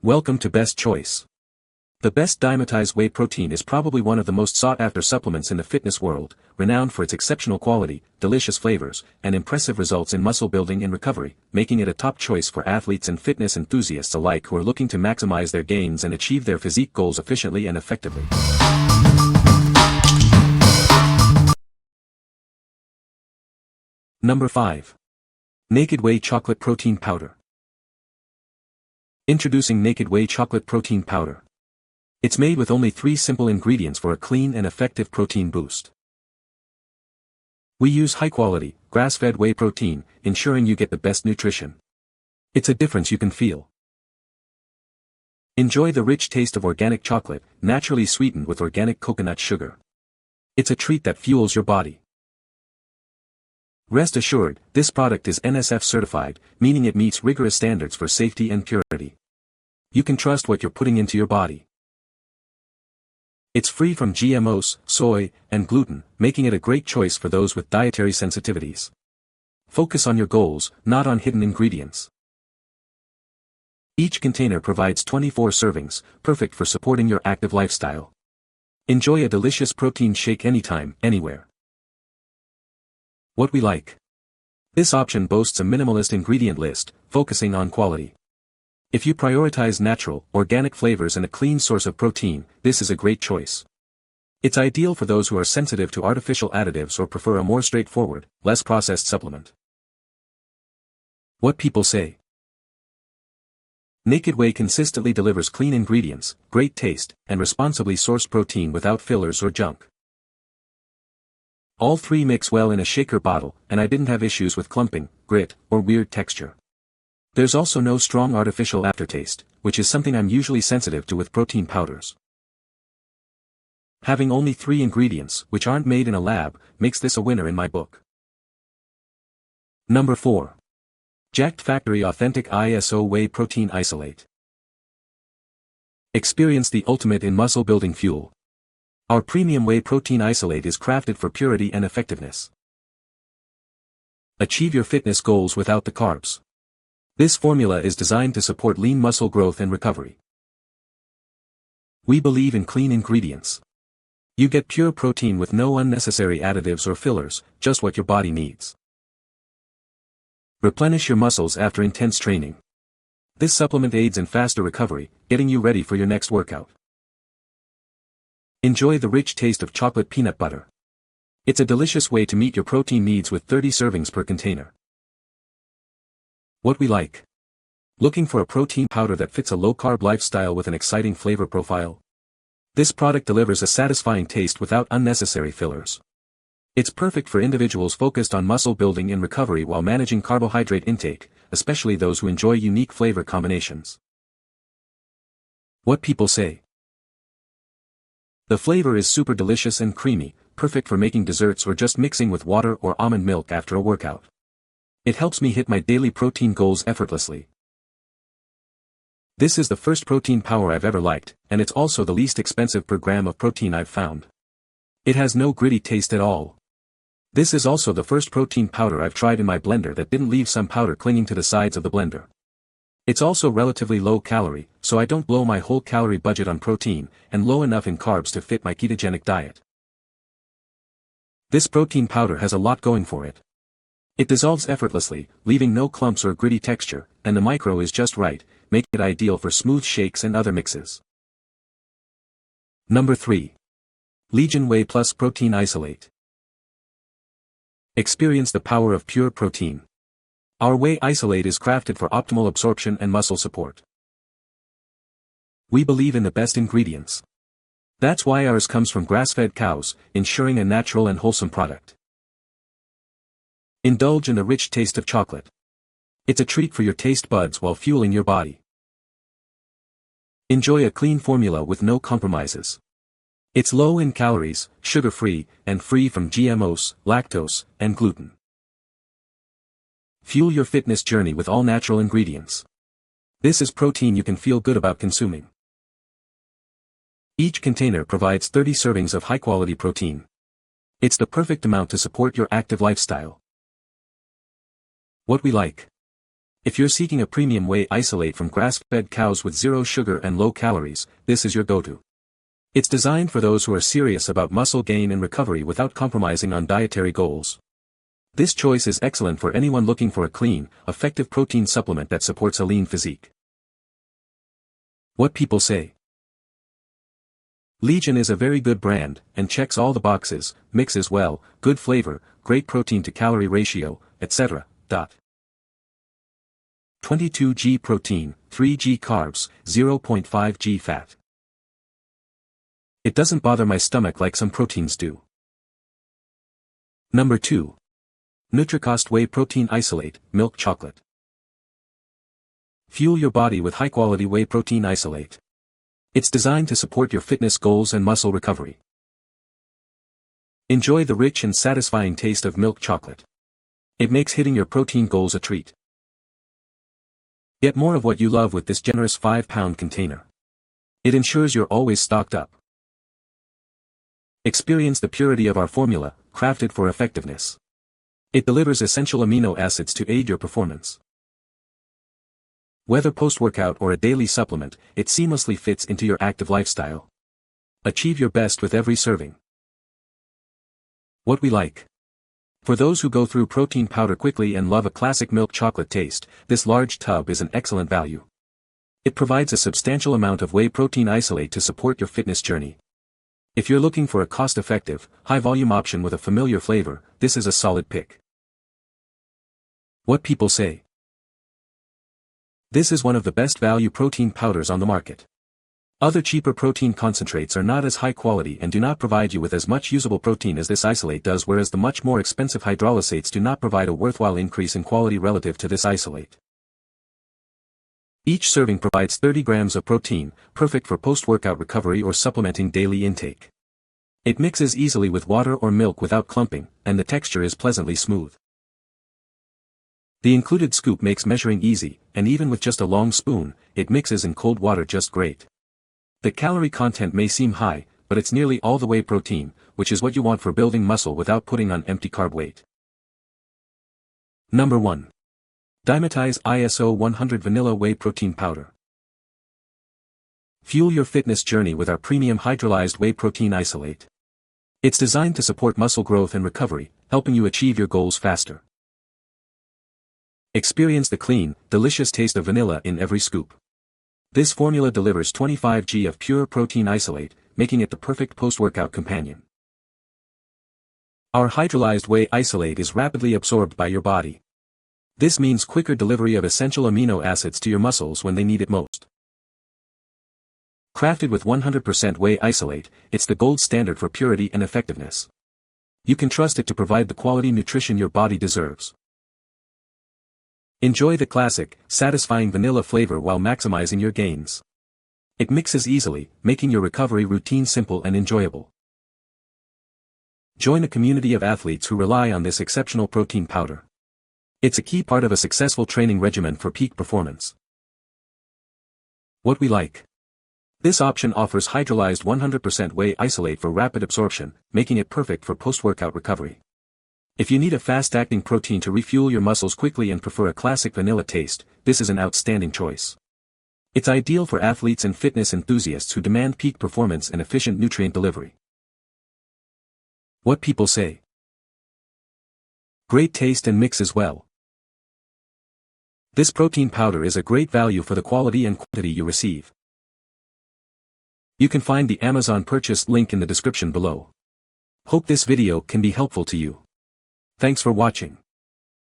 Welcome to Best Choice. The best Dymatize Whey Protein is probably one of the most sought-after supplements in the fitness world, renowned for its exceptional quality, delicious flavors, and impressive results in muscle building and recovery, making it a top choice for athletes and fitness enthusiasts alike who are looking to maximize their gains and achieve their physique goals efficiently and effectively. Number 5. Naked Whey Chocolate Protein Powder. Introducing Naked Whey Chocolate Protein Powder. It's made with only 3 simple ingredients for a clean and effective protein boost. We use high-quality, grass-fed whey protein, ensuring you get the best nutrition. It's a difference you can feel. Enjoy the rich taste of organic chocolate, naturally sweetened with organic coconut sugar. It's a treat that fuels your body. Rest assured, this product is NSF certified, meaning it meets rigorous standards for safety and purity. You can trust what you're putting into your body. It's free from GMOs, soy, and gluten, making it a great choice for those with dietary sensitivities. Focus on your goals, not on hidden ingredients. Each container provides 24 servings, perfect for supporting your active lifestyle. Enjoy a delicious protein shake anytime, anywhere. What we like. This option boasts a minimalist ingredient list, focusing on quality. If you prioritize natural, organic flavors and a clean source of protein, this is a great choice. It's ideal for those who are sensitive to artificial additives or prefer a more straightforward, less processed supplement. What people say. Naked Whey consistently delivers clean ingredients, great taste, and responsibly sourced protein without fillers or junk. All 3 mix well in a shaker bottle, and I didn't have issues with clumping, grit, or weird texture. There's also no strong artificial aftertaste, which is something I'm usually sensitive to with protein powders. Having only 3 ingredients, which aren't made in a lab, makes this a winner in my book. Number 4. Jacked Factory Authentic ISO Whey Protein Isolate. Experience the ultimate in muscle building fuel. Our premium whey protein isolate is crafted for purity and effectiveness. Achieve your fitness goals without the carbs. This formula is designed to support lean muscle growth and recovery. We believe in clean ingredients. You get pure protein with no unnecessary additives or fillers, just what your body needs. Replenish your muscles after intense training. This supplement aids in faster recovery, getting you ready for your next workout. Enjoy the rich taste of chocolate peanut butter. It's a delicious way to meet your protein needs with 30 servings per container. What we like. Looking for a protein powder that fits a low-carb lifestyle with an exciting flavor profile? This product delivers a satisfying taste without unnecessary fillers. It's perfect for individuals focused on muscle building and recovery while managing carbohydrate intake, especially those who enjoy unique flavor combinations. What people say. The flavor is super delicious and creamy, perfect for making desserts or just mixing with water or almond milk after a workout. It helps me hit my daily protein goals effortlessly. This is the first protein powder I've ever liked, and it's also the least expensive per gram of protein I've found. It has no gritty taste at all. This is also the first protein powder I've tried in my blender that didn't leave some powder clinging to the sides of the blender. It's also relatively low calorie, so I don't blow my whole calorie budget on protein, and low enough in carbs to fit my ketogenic diet. This protein powder has a lot going for it. It dissolves effortlessly, leaving no clumps or gritty texture, and the micro is just right, making it ideal for smooth shakes and other mixes. Number 3. Legion Whey Plus Protein Isolate. Experience the power of pure protein. Our whey isolate is crafted for optimal absorption and muscle support. We believe in the best ingredients. That's why ours comes from grass-fed cows, ensuring a natural and wholesome product. Indulge in the rich taste of chocolate. It's a treat for your taste buds while fueling your body. Enjoy a clean formula with no compromises. It's low in calories, sugar-free, and free from GMOs, lactose, and gluten. Fuel your fitness journey with all natural ingredients. This is protein you can feel good about consuming. Each container provides 30 servings of high-quality protein. It's the perfect amount to support your active lifestyle. What we like. If you're seeking a premium whey isolate from grass-fed cows with zero sugar and low calories, this is your go-to. It's designed for those who are serious about muscle gain and recovery without compromising on dietary goals. This choice is excellent for anyone looking for a clean, effective protein supplement that supports a lean physique. What people say. Legion is a very good brand, and checks all the boxes, mixes well, good flavor, great protein to calorie ratio, etc. 22g protein, 3g carbs, 0.5g fat. It doesn't bother my stomach like some proteins do. Number 2. Nutricost Whey Protein Isolate, Milk Chocolate. Fuel your body with high-quality whey protein isolate. It's designed to support your fitness goals and muscle recovery. Enjoy the rich and satisfying taste of milk chocolate. It makes hitting your protein goals a treat. Get more of what you love with this generous 5-pound container. It ensures you're always stocked up. Experience the purity of our formula, crafted for effectiveness. It delivers essential amino acids to aid your performance. Whether post-workout or a daily supplement, it seamlessly fits into your active lifestyle. Achieve your best with every serving. What we like. For those who go through protein powder quickly and love a classic milk chocolate taste, this large tub is an excellent value. It provides a substantial amount of whey protein isolate to support your fitness journey. If you're looking for a cost-effective, high-volume option with a familiar flavor, this is a solid pick. What people say. This is one of the best value protein powders on the market. Other cheaper protein concentrates are not as high quality and do not provide you with as much usable protein as this isolate does, whereas the much more expensive hydrolysates do not provide a worthwhile increase in quality relative to this isolate. Each serving provides 30 grams of protein, perfect for post-workout recovery or supplementing daily intake. It mixes easily with water or milk without clumping, and the texture is pleasantly smooth. The included scoop makes measuring easy, and even with just a long spoon, it mixes in cold water just great. The calorie content may seem high, but it's nearly all the whey protein, which is what you want for building muscle without putting on empty carb weight. Number 1. Dymatize ISO 100 Vanilla Whey Protein Powder. Fuel your fitness journey with our premium hydrolyzed whey protein isolate. It's designed to support muscle growth and recovery, helping you achieve your goals faster. Experience the clean, delicious taste of vanilla in every scoop. This formula delivers 25g of pure protein isolate, making it the perfect post-workout companion. Our hydrolyzed whey isolate is rapidly absorbed by your body. This means quicker delivery of essential amino acids to your muscles when they need it most. Crafted with 100% whey isolate, it's the gold standard for purity and effectiveness. You can trust it to provide the quality nutrition your body deserves. Enjoy the classic, satisfying vanilla flavor while maximizing your gains. It mixes easily, making your recovery routine simple and enjoyable. Join a community of athletes who rely on this exceptional protein powder. It's a key part of a successful training regimen for peak performance. What we like. This option offers hydrolyzed 100% whey isolate for rapid absorption, making it perfect for post-workout recovery. If you need a fast-acting protein to refuel your muscles quickly and prefer a classic vanilla taste, this is an outstanding choice. It's ideal for athletes and fitness enthusiasts who demand peak performance and efficient nutrient delivery. What people say. Great taste and mixes well. This protein powder is a great value for the quality and quantity you receive. You can find the Amazon purchase link in the description below. Hope this video can be helpful to you. Thanks for watching.